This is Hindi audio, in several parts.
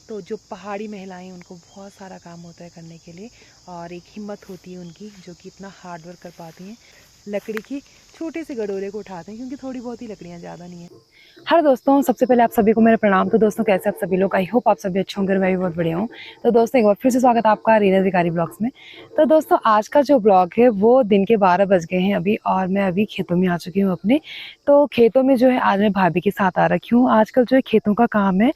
तो जो पहाड़ी महिलाएं उनको बहुत सारा काम होता है करने के लिए, और एक हिम्मत होती है उनकी जो कि इतना हार्ड वर्क कर पाती हैं। लकड़ी की छोटे से गडोरे को उठाते हैं क्योंकि थोड़ी बहुत ही लकड़ियाँ, ज़्यादा नहीं है। हेलो दोस्तों, सबसे पहले आप सभी को मेरा प्रणाम। तो दोस्तों कैसे आप सभी लोग, आई होप आप सभी अच्छे होंगे, मैं भी बहुत बढ़िया हूँ। तो दोस्तों एक बार फिर से स्वागत है आपका रीना अधिकारी ब्लॉग्स में। तो दोस्तों आज का जो ब्लॉग है वो दिन के 12 बज गए हैं अभी, और मैं अभी खेतों में आ चुकी हूँ अपने। तो खेतों में जो है आज मैं भाभी के साथ आ रखी हूँ। आजकल जो है खेतों का काम है,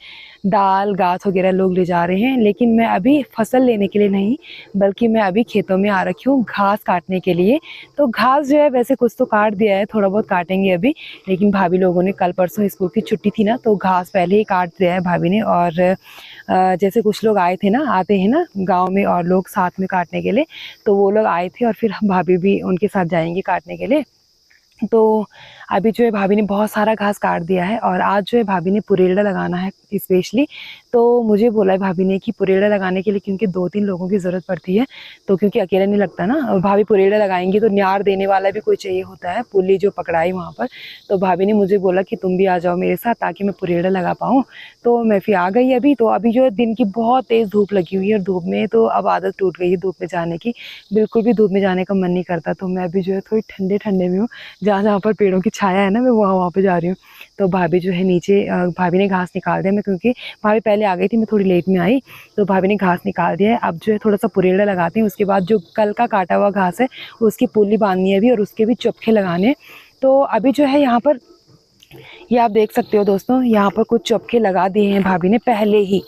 दाल घास वगैरह लोग ले जा रहे हैं, लेकिन मैं अभी फसल लेने के लिए नहीं, बल्कि मैं अभी खेतों में आ रखी हूँ घास काटने के लिए। तो घास जो है वैसे कुछ तो काट दिया है, थोड़ा बहुत काटेंगे अभी, लेकिन भाभी लोगों ने कल परसों स्कूल की छुट्टी थी ना, तो घास पहले ही काट दिया है भाभी ने। और जैसे कुछ लोग आए थे ना, आते हैं ना गांव में और लोग साथ में काटने के लिए, तो वो लोग आए थे और फिर भाभी भी उनके साथ जाएंगे काटने के लिए। तो अभी जो है भाभी ने बहुत सारा घास काट दिया है, और आज जो है भाभी ने पुरेड़ा लगाना है स्पेशली। तो मुझे बोला है भाभी ने कि पुरेड़ा लगाने के लिए, क्योंकि 2-3 लोगों की ज़रूरत पड़ती है, तो क्योंकि अकेला नहीं लगता ना, और भाभी पुरेड़ा लगाएंगी तो न्यार देने वाला भी कोई चाहिए होता है, पुली जो पकड़ाई वहाँ पर। तो भाभी ने मुझे बोला कि तुम भी आ जाओ मेरे साथ ताकि मैं पुरेड़ा लगा पाऊँ। तो मैं फिर आ गई अभी। तो अभी जो है दिन की बहुत तेज़ धूप लगी हुई है, और धूप में तो अब आदत टूट गई है धूप में जाने की, बिल्कुल भी धूप में जाने का मन नहीं करता। तो मैं अभी जो है थोड़ी ठंडे ठंडे में हूँ, जहाँ जहाँ पर पेड़ों की छाया है ना, मैं वहाँ पे जा रही हूँ। तो भाभी जो है नीचे, भाभी ने घास निकाल दिया। मैं क्योंकि भाभी पहले आ गई थी, मैं थोड़ी लेट में आई, तो भाभी ने घास निकाल दिया है। अब जो है थोड़ा सा पुरेड़ा लगाते हैं, उसके बाद जो कल का काटा हुआ घास है उसकी पुली बांधनी है अभी, और उसके भी चोखे लगाने हैं। तो अभी जो है यहाँ पर ये आप देख सकते हो दोस्तों, यहाँ पर कुछ चोखे लगा दिए हैं भाभी ने पहले ही।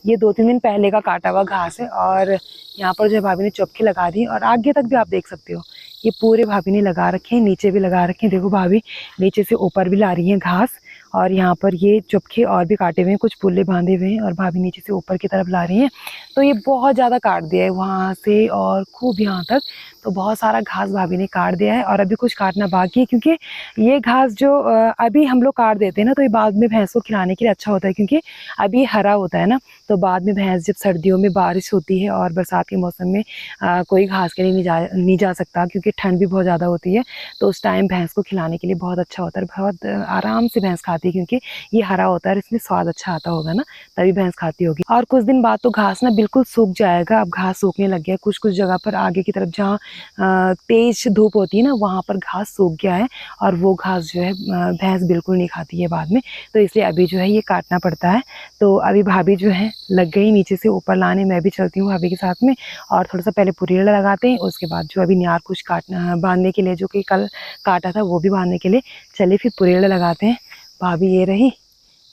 ये 2-3 दिन पहले का काटा हुआ घास है, और यहाँ पर जो है भाभी ने चोखे लगा दिए, और आगे तक भी आप देख सकते हो ये पूरे भाभी ने लगा रखे हैं, नीचे भी लगा रखे हैं। देखो भाभी नीचे से ऊपर भी ला रही हैं घास, और यहाँ पर ये चुपके और भी काटे हुए हैं, कुछ पुल्ले बांधे हुए हैं, और भाभी नीचे से ऊपर की तरफ ला रही हैं। तो ये बहुत ज़्यादा काट दिया है वहाँ से और खूब यहाँ तक, तो बहुत सारा घास भाभी ने काट दिया है, और अभी कुछ काटना बाकी है। क्योंकि ये घास जो अभी हम लोग काट देते हैं ना, तो ये बाद में भैंस को खिलाने के लिए अच्छा होता है, क्योंकि अभी हरा होता है ना, तो बाद में भैंस जब सर्दियों में बारिश होती है और बरसात के मौसम में कोई घास के लिए नहीं जा सकता, क्योंकि ठंड भी बहुत ज़्यादा होती है, तो उस टाइम भैंस को खिलाने के लिए बहुत अच्छा होता है। बहुत आराम से भैंस खाती है, क्योंकि ये हरा होता है और इसमें स्वाद अच्छा आता होगा ना, तभी भैंस खाती होगी। और कुछ दिन बाद तो घास ना बिल्कुल सूख जाएगा। अब घास सूखने लग गया है कुछ कुछ जगह पर, आगे की तरफ जहाँ तेज धूप होती है ना, वहाँ पर घास सूख गया है, और वो घास जो है भैंस बिल्कुल नहीं खाती है बाद में, तो इसलिए अभी जो है ये काटना पड़ता है। तो अभी भाभी जो है लग गई नीचे से ऊपर लाने, मैं भी चलती हूँ भाभी के साथ में, और थोड़ा सा पहले पुरेड़ा लगाते हैं, उसके बाद जो अभी न्यार कुछ काटना बांधने के लिए, जो कि कल काटा था वो भी बांधने के लिए, चलिए फिर पुरेड़ा लगाते हैं। भाभी ये रही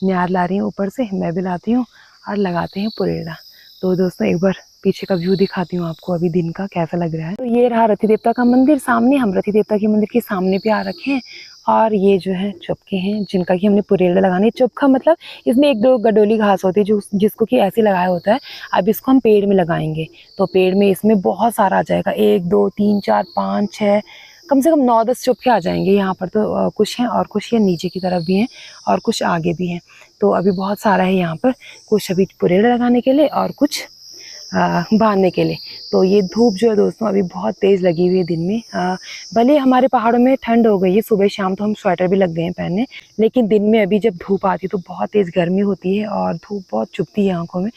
न्यार ला रही है ऊपर से, मैं भी लाती हूँ और लगाते हैं पुरेड़ा। तो दोस्तों एक बार पीछे का व्यू दिखाती हूँ आपको अभी दिन का कैसा लग रहा है। तो ये रहा रति देवता का मंदिर सामने, हम रति देवता के मंदिर के सामने पे आ रखे हैं, और ये जो है चुपके हैं जिनका कि हमने पुरेड़ा लगाने। चुपका मतलब इसमें 1-2 गडोली घास होती है जो जिसको कि ऐसे लगाया होता है। अब इसको हम पेड़ में लगाएंगे, तो पेड़ में इसमें बहुत सारा आ जाएगा, 1 2 3 4 5 6, कम से कम 9-10 चुपके आ जाएंगे। यहाँ पर तो कुछ हैं, और कुछ ये नीचे की तरफ भी हैं, और कुछ आगे भी हैं। तो अभी बहुत सारा है यहाँ पर, कुछ अभी पुरेड़ा लगाने के लिए और कुछ बांधने के लिए। तो ये धूप जो है दोस्तों अभी बहुत तेज़ लगी हुई है दिन में। भले हमारे पहाड़ों में ठंड हो गई है, सुबह शाम तो हम स्वेटर भी लग गए हैं पहनने, लेकिन दिन में अभी जब धूप आती है तो बहुत तेज़ गर्मी होती है, और धूप बहुत चुभती है आँखों में।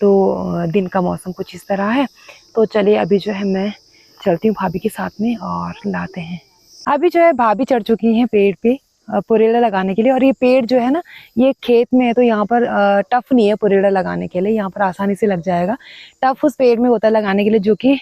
तो दिन का मौसम कुछ इस तरह है। तो चलिए अभी जो है मैं चलती हूँ भाभी के साथ में और लाते हैं। अभी जो है भाभी चढ़ चुकी हैं पेड़ पे पुरेड़ा लगाने के लिए, और ये पेड़ जो है ना ये खेत में है, तो यहाँ पर टफ नहीं है पुरेड़ा लगाने के लिए, यहाँ पर आसानी से लग जाएगा। टफ उस पेड़ में होता है लगाने के लिए जो कि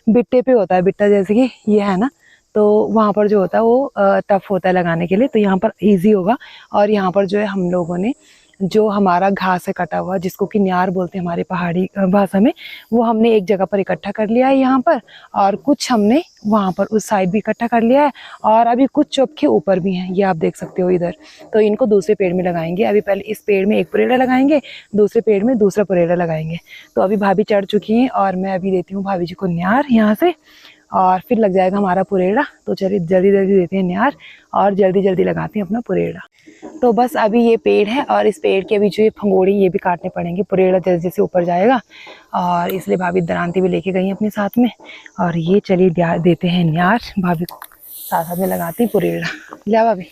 बिट्टे पे होता है, बिट्टा जैसे कि ये है ना, तो वहाँ पर जो होता है वो टफ होता है लगाने के लिए, तो यहाँ पर ईजी होगा। और यहाँ पर जो है हम लोगों ने जो हमारा घास है कटा हुआ, जिसको कि न्यार बोलते हैं हमारे पहाड़ी भाषा में, वो हमने एक जगह पर इकट्ठा कर लिया है यहाँ पर, और कुछ हमने वहाँ पर उस साइड भी इकट्ठा कर लिया है, और अभी कुछ चुपके ऊपर भी हैं, ये आप देख सकते हो इधर। तो इनको दूसरे पेड़ में लगाएंगे। अभी पहले इस पेड़ में एक पुरेड़ा लगाएंगे, दूसरे पेड़ में दूसरा पुरेड़ा लगाएंगे। तो अभी भाभी चढ़ चुकी हैं, और मैं अभी देती हूँ भाभी जी को न्यार यहाँ से, और फिर लग जाएगा हमारा पुरेड़ा। तो चलिए जल्दी जल्दी देते हैं न्यार, और जल्दी जल्दी लगाते हैं अपना पुरेड़ा। तो बस अभी ये पेड़ है, और इस पेड़ के अभी जो ये फंगोड़ी ये भी काटने पड़ेंगे, पुरेड़ा जल्दी जैसे ऊपर जाएगा, और इसलिए भाभी दरांती भी लेके गई अपने साथ में। और ये चलिए देते हैं न्यार भाभी को, साथ साथ में लगाते हैं पुरेड़ा। लिया भाभी।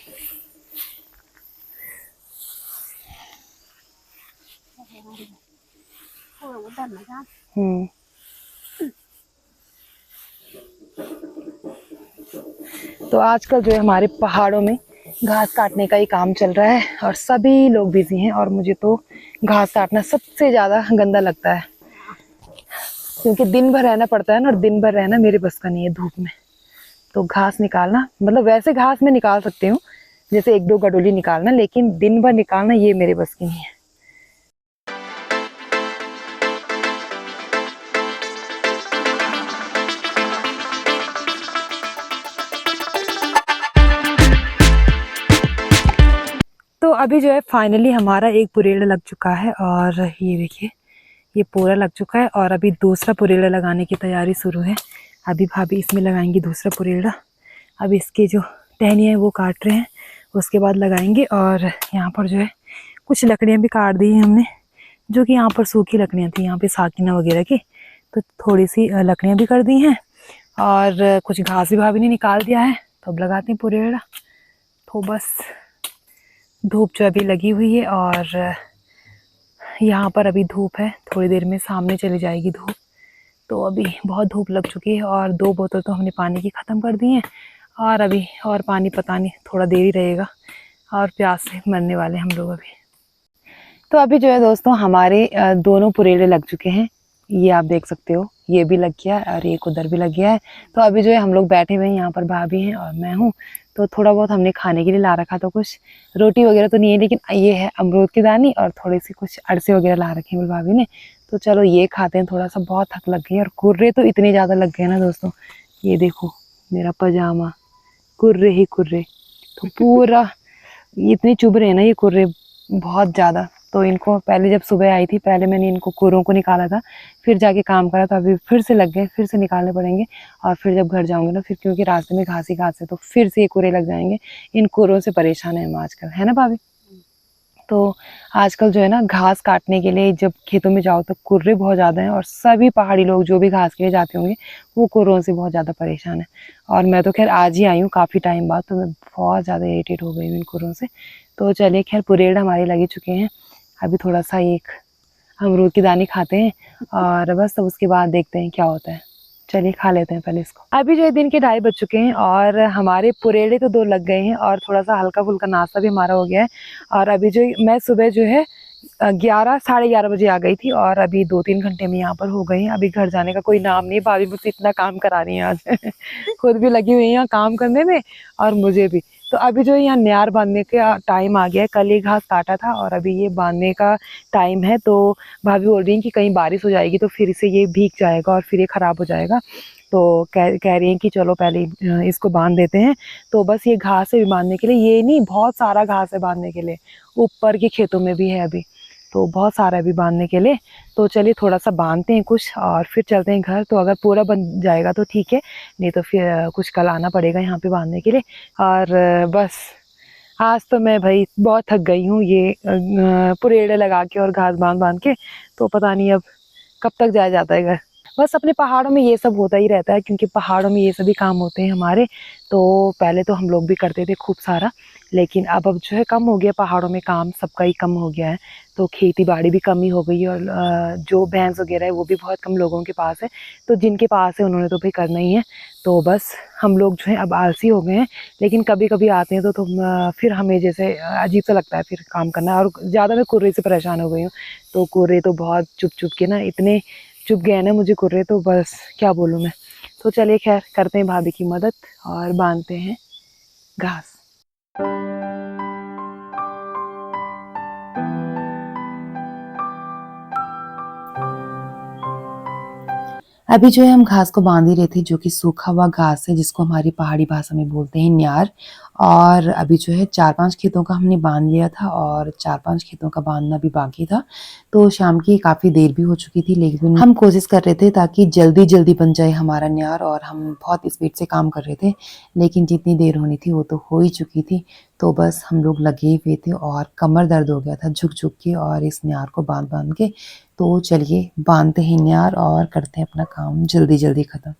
तो आजकल जो है हमारे पहाड़ों में घास काटने का ही काम चल रहा है और सभी लोग बिजी हैं, और मुझे तो घास काटना सबसे ज़्यादा गंदा लगता है, क्योंकि दिन भर रहना पड़ता है ना, और दिन भर रहना मेरे बस का नहीं है धूप में। तो घास निकालना, मतलब वैसे घास मैं निकाल सकती हूँ, जैसे 1-2 गडोली निकालना, लेकिन दिन भर निकालना ये मेरे बस की नहीं है। तो अभी जो है फाइनली हमारा एक पुरेड़ा लग चुका है, और ये देखिए ये पूरा लग चुका है, और अभी दूसरा पुरेड़ा लगाने की तैयारी शुरू है। अभी भाभी इसमें लगाएंगी दूसरा पुरेड़ा। अब इसके जो टहनियाँ हैं वो काट रहे हैं, उसके बाद लगाएंगे। और यहाँ पर जो है कुछ लकड़ियाँ भी काट दी हैं हमने, जो कि यहाँ पर सूखी लकड़ियाँ थी, यहाँ पे साकिना वगैरह की, तो थोड़ी सी लकड़ियाँ भी कर दी हैं, और कुछ घास भी भाभी ने निकाल दिया है। तो अब लगाते हैं पुरेड़ा। तो बस धूप जो अभी लगी हुई है, और यहाँ पर अभी धूप है, थोड़ी देर में सामने चली जाएगी धूप। तो अभी बहुत धूप लग चुकी है, और 2 बोतल तो हमने पानी की ख़त्म कर दी हैं, और अभी और पानी पता नहीं थोड़ा देर ही रहेगा, और प्यास से मरने वाले हम लोग अभी। तो अभी जो है दोस्तों हमारे दोनों पुरेड़े लग चुके हैं, ये आप देख सकते हो, ये भी लग गया है और एक उधर भी लग गया है। तो अभी जो है हम लोग बैठे हुए हैं, यहाँ पर भाभी हैं और मैं हूँ। तो थोड़ा बहुत हमने खाने के लिए ला रखा था, कुछ रोटी वगैरह तो नहीं है, लेकिन ये है अमरूद की दानी और थोड़ी सी कुछ अरसे वगैरह ला रखे हैं भाभी ने। तो चलो ये खाते हैं, थोड़ा सा बहुत थक लग गई है, और कुर्रे तो इतने ज़्यादा लग गए ना दोस्तों। ये देखो मेरा पजामा कुर्रे ही कुर्रे, तो पूरा इतने चुभ रहे हैं ना ये कुर्रे, बहुत ज़्यादा। तो इनको पहले जब सुबह आई थी, पहले मैंने इनको कुर्रों को निकाला था, फिर जाके काम करा, तो अभी फिर से लग गए, फिर से निकालने पड़ेंगे। और फिर जब घर जाऊंगे ना, फिर क्योंकि रास्ते में घास ही घास है, तो फिर से ये कुर्रे लग जाएंगे। इन कुर्रों से परेशान है हम आजकल, है ना भाभी? तो आजकल जो है ना घास काटने के लिए जब खेतों में जाओ तो कुर्रे बहुत ज़्यादा हैं, और सभी पहाड़ी लोग जो भी घास के लिए जाते होंगे वो कुर्रों से बहुत ज़्यादा परेशान है। और मैं तो खैर आज ही आई हूँ काफ़ी टाइम बाद, तो मैं बहुत ज़्यादा इरिटेट हो गई हूँ इन कुर्रों से। तो चलिए खैर पुरेड़ हमारे लगे चुके हैं, अभी थोड़ा सा एक अमरूद की दानी खाते हैं, और बस तब उसके बाद देखते हैं क्या होता है। चलिए खा लेते हैं पहले इसको। अभी जो है दिन के 2:30 बज चुके हैं, और हमारे पुरेड़े तो 2 लग गए हैं, और थोड़ा सा हल्का फुल्का नाश्ता भी हमारा हो गया है। और अभी जो मैं सुबह जो है 11 साढ़े 11 बजे आ गई थी, और अभी 2-3 घंटे में यहाँ पर हो गई हैं। अभी घर जाने का कोई नाम नहीं, भाभी मुझसे इतना काम करा रही हैं आज खुद भी लगी हुई हैं यहाँ काम करने में, और मुझे भी। तो अभी जो यहाँ न्यार बांधने का टाइम आ गया है, कल ये घास काटा था और अभी ये बांधने का टाइम है। तो भाभी बोल रही हैं कि कहीं बारिश हो जाएगी तो फिर से ये भीग जाएगा और फिर ये ख़राब हो जाएगा। तो कह रही हैं कि चलो पहले इसको बांध देते हैं। तो बस ये घास है बांधने के लिए, ये नहीं बहुत सारा घास है बांधने के लिए, ऊपर के खेतों में भी है अभी, तो बहुत सारा अभी बांधने के लिए। तो चलिए थोड़ा सा बांधते हैं कुछ और फिर चलते हैं घर। तो अगर पूरा बन जाएगा तो ठीक है, नहीं तो फिर कुछ कल आना पड़ेगा यहाँ पे बांधने के लिए। और बस आज तो मैं भाई बहुत थक गई हूँ ये पुरेड़े लगा के और घास बांध बांध के। तो पता नहीं अब कब तक जाया जाता है घर। बस अपने पहाड़ों में ये सब होता ही रहता है, क्योंकि पहाड़ों में ये सभी काम होते हैं हमारे। तो पहले तो हम लोग भी करते थे खूब सारा, लेकिन अब जो है कम हो गया, पहाड़ों में काम सबका ही कम हो गया है। तो खेती बाड़ी भी कम ही हो गई है, और जो भैंस वगैरह है वो भी बहुत कम लोगों के पास है। तो जिनके पास है उन्होंने तो भाई करना ही है। तो बस हम लोग जो है अब आलसी हो गए हैं, लेकिन कभी कभी आते हैं तो फिर हमें जैसे अजीब सा लगता है फिर काम करना। और ज़्यादा मैं कुर्रे से परेशान हो गई हूँ, तो कुर्रे तो बहुत चुप चुप के ना इतने चुप गए ना मुझे कुर्रे, तो बस क्या बोलूँ मैं। तो चलिए खैर करते हैं भाभी की मदद और बांधते हैं घास। अभी जो है हम घास को बांध ही रहे थे, जो कि सूखा हुआ घास है जिसको हमारी पहाड़ी भाषा में बोलते हैं न्यार। और अभी जो है 4-5 खेतों का हमने बांध लिया था, और 4-5 खेतों का बांधना भी बाकी था। तो शाम की काफ़ी देर भी हो चुकी थी, लेकिन हम कोशिश कर रहे थे ताकि जल्दी जल्दी बन जाए हमारा न्यार, और हम बहुत स्पीड से काम कर रहे थे। लेकिन जितनी देर होनी थी वो तो हो ही चुकी थी। तो बस हम लोग लगे हुए थे, और कमर दर्द हो गया था झुक झुक के और इस न्यार को बांध बांध के। तो चलिए बांधते हैं न्यार और करते हैं अपना काम जल्दी जल्दी ख़त्म।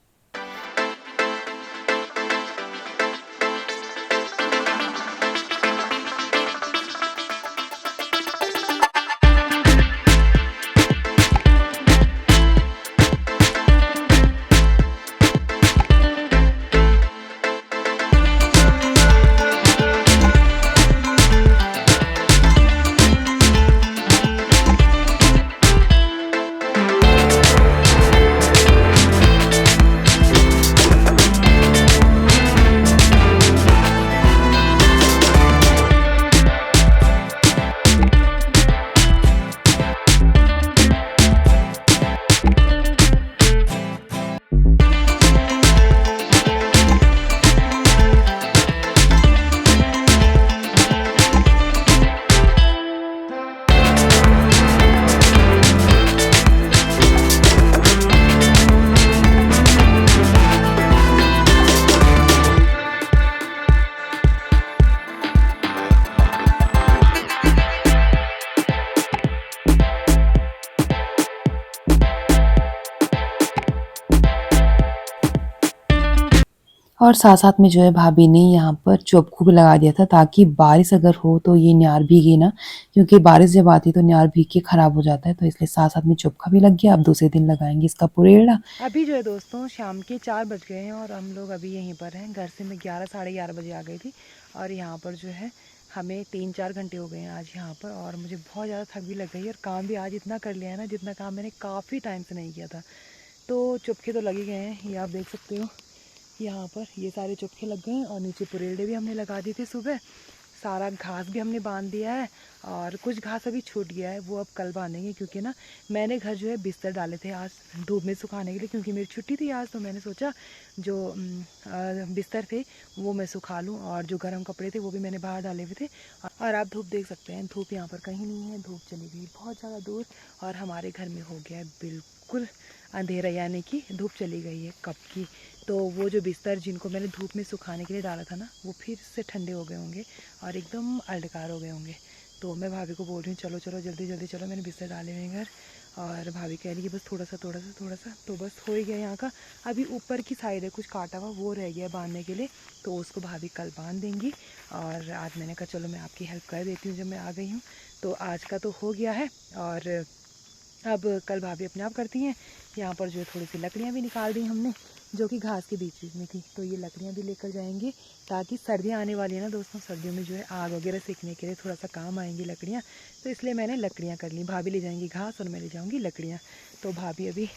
और साथ साथ में जो है भाभी ने यहाँ पर चौबकू भी लगा दिया था ताकि बारिश अगर हो तो ये न्यार भीगे ना, क्योंकि बारिश जब आती है तो न्यार भीग के खराब हो जाता है, तो इसलिए साथ साथ में चौबका भी लग गया। अब दूसरे दिन लगाएंगे इसका पुरेड़ा। अभी जो है दोस्तों शाम के 4 बज गए हैं और हम लोग अभी यहीं पर हैं। घर से मैं 11 साढ़े 11 बजे आ गई थी और यहाँ पर जो है हमें 3-4 घंटे हो गए हैं आज यहाँ पर, और मुझे बहुत ज़्यादा थक भी लग गई है और काम भी आज इतना कर लिया है ना जितना काम मैंने काफ़ी टाइम से नहीं किया था। तो चुपके तो लग ही गए हैं, ये आप देख सकते हो यहाँ पर ये सारे चुपके लग गए हैं और नीचे पुरेड़े भी हमने लगा दिए थे सुबह। सारा घास भी हमने बांध दिया है और कुछ घास अभी छूट गया है, वो अब कल बांधेंगे, क्योंकि ना मैंने घर जो है बिस्तर डाले थे आज धूप में सुखाने के लिए, क्योंकि मेरी छुट्टी थी आज। तो मैंने सोचा जो बिस्तर थे वो मैं सुखा लूँ और जो गर्म कपड़े थे वो भी मैंने बाहर डाले हुए थे। और आप धूप देख सकते हैं, धूप यहाँ पर कहीं नहीं है, धूप चली गई बहुत ज़्यादा दूर और हमारे घर में हो गया है बिल्कुल अंधेरा, यानी कि धूप चली गई है कब की। तो वो जो बिस्तर जिनको मैंने धूप में सुखाने के लिए डाला था ना, वो फिर से ठंडे हो गए होंगे और एकदम अलडकार हो गए होंगे। तो मैं भाभी को बोल रही हूँ चलो चलो जल्दी जल्दी चलो, मैंने बिस्तर डाले हुए हैं घर। और भाभी कह रही है बस थोड़ा सा थोड़ा सा थोड़ा सा, तो बस हो ही गया यहाँ का। अभी ऊपर की साइड है कुछ काटा हुआ, वो रह गया बांधने के लिए, तो उसको भाभी कल बांध देंगी। और आज मैंने कहा चलो मैं आपकी हेल्प कर देती हूँ जब मैं आ गई हूँ। तो आज का तो हो गया है और अब कल भाभी अपने आप करती हैं। यहाँ पर जो है थोड़ी सी लकड़ियाँ भी निकाल दी हमने जो कि घास के बीच बीच में थी, तो ये लकड़ियाँ भी लेकर जाएंगे ताकि सर्दियाँ आने वाली है ना दोस्तों, सर्दियों में जो है आग वगैरह सेकने के लिए थोड़ा सा काम आएंगी लकड़ियाँ, तो इसलिए मैंने लकड़ियाँ कर ली। भाभी ले जाएंगी घास और मैं ले जाऊँगी लकड़ियाँ। तो भाभी अभी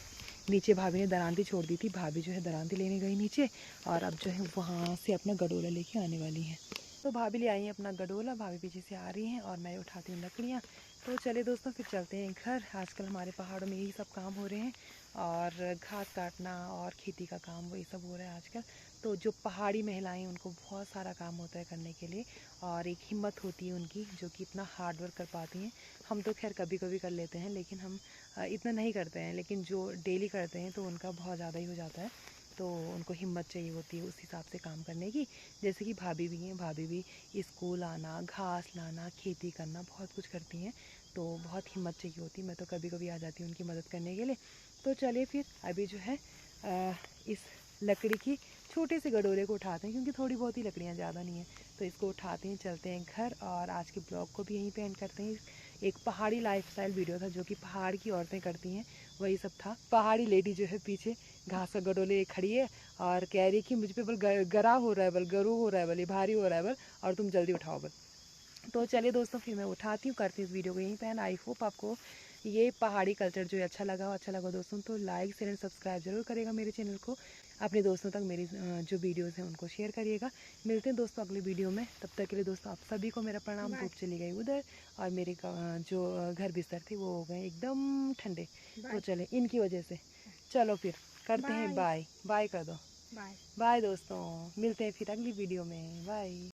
नीचे, भाभी ने दरांती छोड़ दी थी, भाभी जो है दरांती लेने गई नीचे और अब जो है वहाँ से अपना गडोला लेके आने वाली हैं। तो भाभी ले आई हैं अपना गडोला, भाभी पीछे से आ रही हैं और मैं उठाती हूँ लकड़ियाँ। तो चलिए दोस्तों फिर चलते हैं घर। आजकल हमारे पहाड़ों में यही सब काम हो रहे हैं और घास काटना और खेती का काम वही सब हो रहा है आजकल। तो जो पहाड़ी महिलाएं उनको बहुत सारा काम होता है करने के लिए और एक हिम्मत होती है उनकी जो कि इतना हार्ड वर्क कर पाती हैं। हम तो खैर कभी कभी कर लेते हैं लेकिन हम इतना नहीं करते हैं, लेकिन जो डेली करते हैं तो उनका बहुत ज़्यादा ही हो जाता है। तो उनको हिम्मत चाहिए होती है उस हिसाब से काम करने की। जैसे कि भाभी भी हैं, भाभी भी स्कूल आना, घास लाना, खेती करना, बहुत कुछ करती हैं, तो बहुत हिम्मत चाहिए होती। मैं तो कभी कभी आ जाती हूँ उनकी मदद करने के लिए। तो चलिए फिर अभी जो है इस लकड़ी की छोटे से गडोले को उठाते हैं, क्योंकि थोड़ी बहुत ही लकड़ियाँ, ज़्यादा नहीं है, तो इसको उठाते हैं चलते हैं घर। और आज के ब्लॉग को भी यहीं पे एंड करते हैं। एक पहाड़ी लाइफस्टाइल वीडियो था जो कि पहाड़ की औरतें करती हैं, वही सब था। पहाड़ी लेडी जो है पीछे घास का गडोले खड़ी है और कह रही कि मुझ पे बल गरा हो रहा है, बल गरू हो रहा है, बल ये भारी हो रहा है बल, और तुम जल्दी उठाओ बल। तो चलिए दोस्तों फिर मैं उठाती हूँ, करती हूँ इस वीडियो को यहीं पे। आई होप आपको ये पहाड़ी कल्चर जो है अच्छा लगा दोस्तों, तो लाइक शेयर एंड सब्सक्राइब जरूर करेगा मेरे चैनल को। अपने दोस्तों तक मेरी जो वीडियोस हैं उनको शेयर करिएगा। मिलते हैं दोस्तों अगली वीडियो में, तब तक के लिए दोस्तों आप सभी को मेरा प्रणाम। धूप चली गई उधर और मेरे जो घर बिस्तर थे वो हो गए एकदम ठंडे, तो चले इनकी वजह से। चलो फिर करते हैं बाय बाय कर दो। बाय बाय दोस्तों, मिलते हैं फिर अगली वीडियो में। बाय।